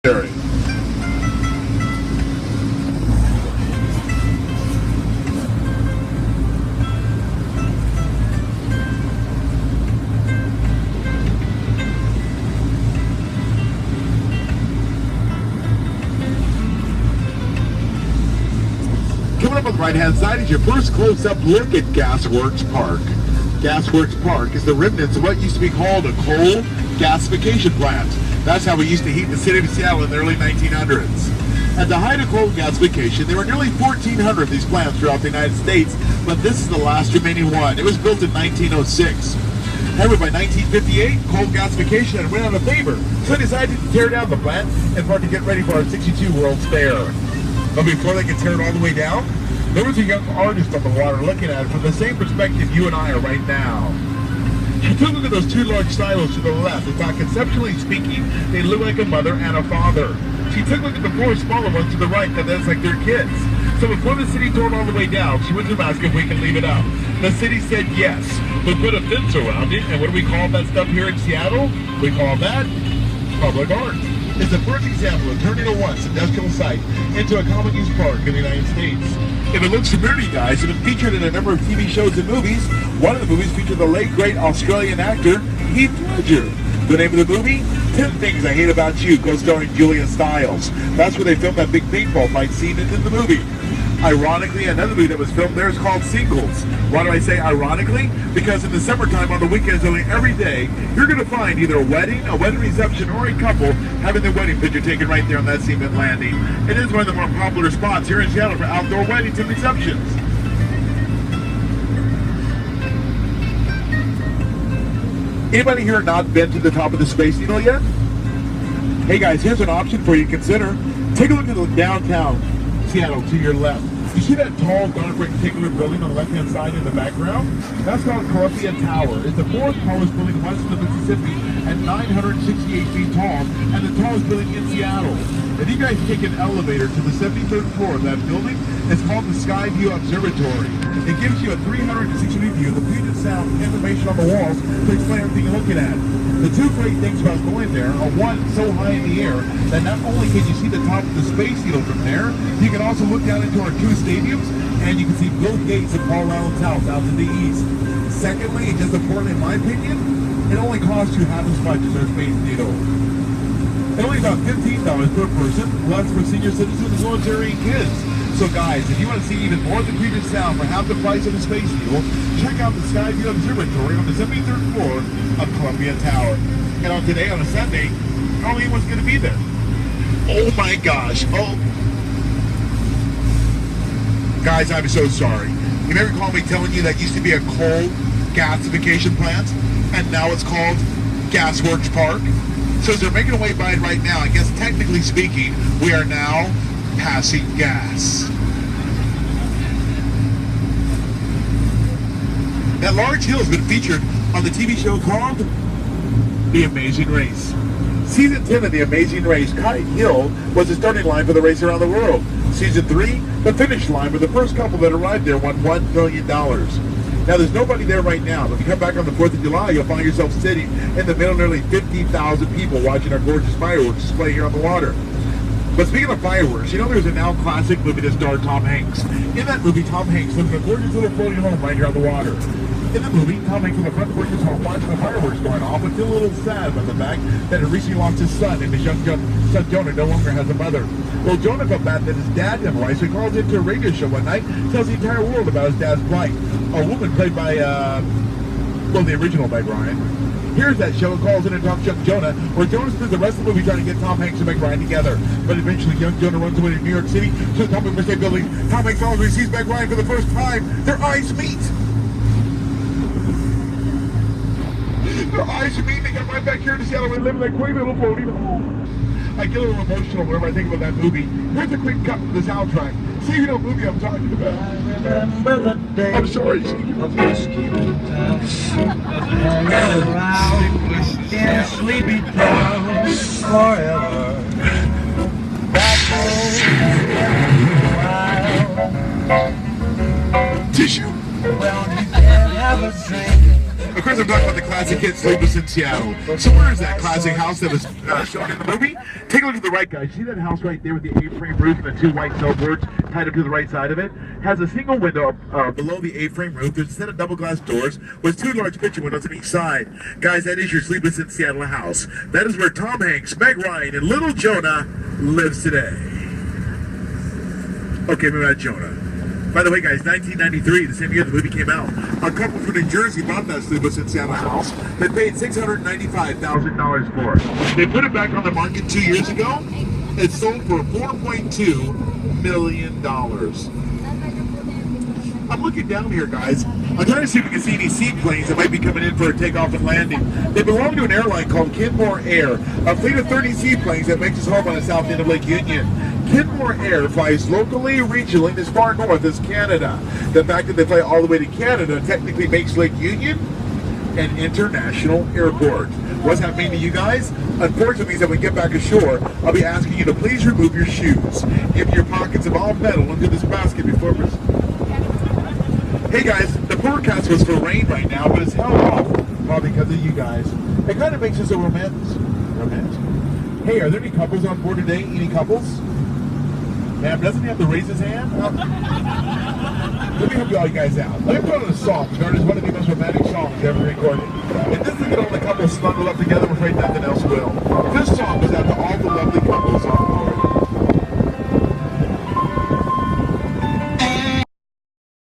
Area. Coming up on the right-hand side is your first close-up look at Gasworks Park. Gasworks Park is the remnants of what used to be called a coal gasification plant. That's how we used to heat the city of Seattle in the early 1900s. At the height of coal gasification, there were nearly 1,400 of these plants throughout the United States, but this is the last remaining one. It was built in 1906. However, by 1958, coal gasification had went out of favor, so they decided to tear down the plant in part to get ready for our 62 World's Fair. But before they could tear it all the way down, there was a young artist on the water looking at it from the same perspective you and I are right now. She took a look at those two large silos to the left and thought, conceptually speaking, they look like a mother and a father. She took a look at the four smaller ones to the right that looks like their kids. So before the city tore it all the way down, she went to ask if we can leave it up. The city said yes, but put a fence around it, and what do we call that stuff here in Seattle? We call that public art. It's the first example of turning a once industrial site into a common use park in the United States. If it looks familiar to you guys, it's been featured in a number of TV shows and movies. One of the movies featured the late, great Australian actor, Heath Ledger. The name of the movie? 10 Things I Hate About You, co-starring Julia Stiles. That's where they filmed that big paintball fight scene in the movie. Ironically, another movie that was filmed there is called Singles. Why do I say ironically? Because in the summertime on the weekends, nearly every day, you're going to find either a wedding reception, or a couple having their wedding picture taken right there on that cement landing. It is one of the more popular spots here in Seattle for outdoor weddings and receptions. Anybody here not been to the top of the Space Needle yet? Hey guys, here's an option for you to consider. Take a look at the downtown Seattle to your left. You see that tall, dark rectangular building on the left-hand side in the background? That's called Columbia Tower. It's the fourth tallest building west of the Mississippi at 968 feet tall and the tallest building in Seattle. If you guys take an elevator to the 73rd floor of that building, it's called the Skyview Observatory. It gives you a 360-degree view of the Puget Sound information on the walls to explain everything you're looking at. The two great things about going there are, one, so high in the air that not only can you see the top of the Space Needle from there, you can also look down into our two stadiums and you can see Bill Gates and Paul Allen's house out to the east. Secondly, and just important in my opinion, it only costs you half as much as our Space Needle. It's only about $15 per person, less for senior citizens, military, and kids. So guys, if you want to see even more than Puget Sound for half the price of the Space Needle, check out the Skyview Observatory on the 73rd floor of Columbia Tower. And on today, on a Sunday, hardly anyone's going to be there. Oh my gosh. Oh. Guys, I'm so sorry. You may recall me telling you that used to be a coal gasification plant, and now it's called Gasworks Park. So as they're making a way by it right now, I guess technically speaking, we are now passing gas. That large hill has been featured on the TV show called The Amazing Race. Season 10 of The Amazing Race, Kite Hill was the starting line for the race around the world. Season 3, the finish line, where the first couple that arrived there won $1 million. Now, there's nobody there right now. If you come back on the 4th of July, you'll find yourself sitting in the middle of nearly 50,000 people watching our gorgeous fireworks display here on the water. But speaking of fireworks, you know there's a now classic movie that starred Tom Hanks. In that movie, Tom Hanks lives in a gorgeous little floating home right here on the water. In the movie, Tom Hanks on the front porch of his home watching the fireworks going off, but still a little sad about the fact that he recently lost his son, and his young son Jonah no longer has a mother. Well, Jonah felt bad that his dad didn't write, so he calls into a radio show one night, tells the entire world about his dad's plight. A woman played by, the original Meg Ryan. Here's that show and calls in and talks young Jonah, where Jonah spends the rest of the movie trying to get Tom Hanks and Meg Ryan together. But eventually, young Jonah runs away to New York City to the top of the State Building. Tom Hanks always sees Meg Ryan for the first time. Their eyes meet. Their eyes meet. They got right back here in Seattle. We live in that quaint little floating home. I get a little emotional whenever I think about that movie. Here's a quick cut from the soundtrack. See if you know what movie I'm talking about. I remember the day I'm sorry. of Whiskey Town. Hanging around in Sleepy Town forever. Back home, Tissue. well, you can have a drink. Of course, I'm talking about the classic hit Sleepless in Seattle. So where is that classic house that was shown in the movie? Take a look to the right, guys. See that house right there with the A-frame roof and the two white billboards tied up to the right side of it? Has a single window below the A-frame roof. There's a set of double glass doors with two large picture windows on each side. Guys, that is your Sleepless in Seattle house. That is where Tom Hanks, Meg Ryan, and little Jonah lives today. Okay, maybe not Jonah. By the way, guys, 1993, the same year the movie came out, a couple from New Jersey bought that Sleepless in Seattle house. They paid $695,000 for it. They put it back on the market 2 years ago. It sold for $4.2 million. I'm looking down here, guys. I'm trying to see if we can see any seaplanes that might be coming in for a takeoff and landing. They belong to an airline called Kenmore Air, a fleet of 30 seaplanes that makes its home on the south end of Lake Union. Kenmore Air flies locally, regionally, and as far north as Canada. The fact that they fly all the way to Canada technically makes Lake Union an international airport. What's happening to you guys? Unfortunately, means that when we get back ashore, I'll be asking you to please remove your shoes. Empty your pockets of all metal into this basket before we're... Hey guys, the forecast was for rain right now, but it's held off, probably because of you guys. It kind of makes us a romance. Hey, are there any couples on board today? Any couples? Man, doesn't he have to raise his hand? Let me help you all you guys out. Let me put on a song. It's one of the most romantic songs ever recorded. If this doesn't get all the couples snuggled up together, I'm afraid nothing else will. This song goes out to all the lovely couples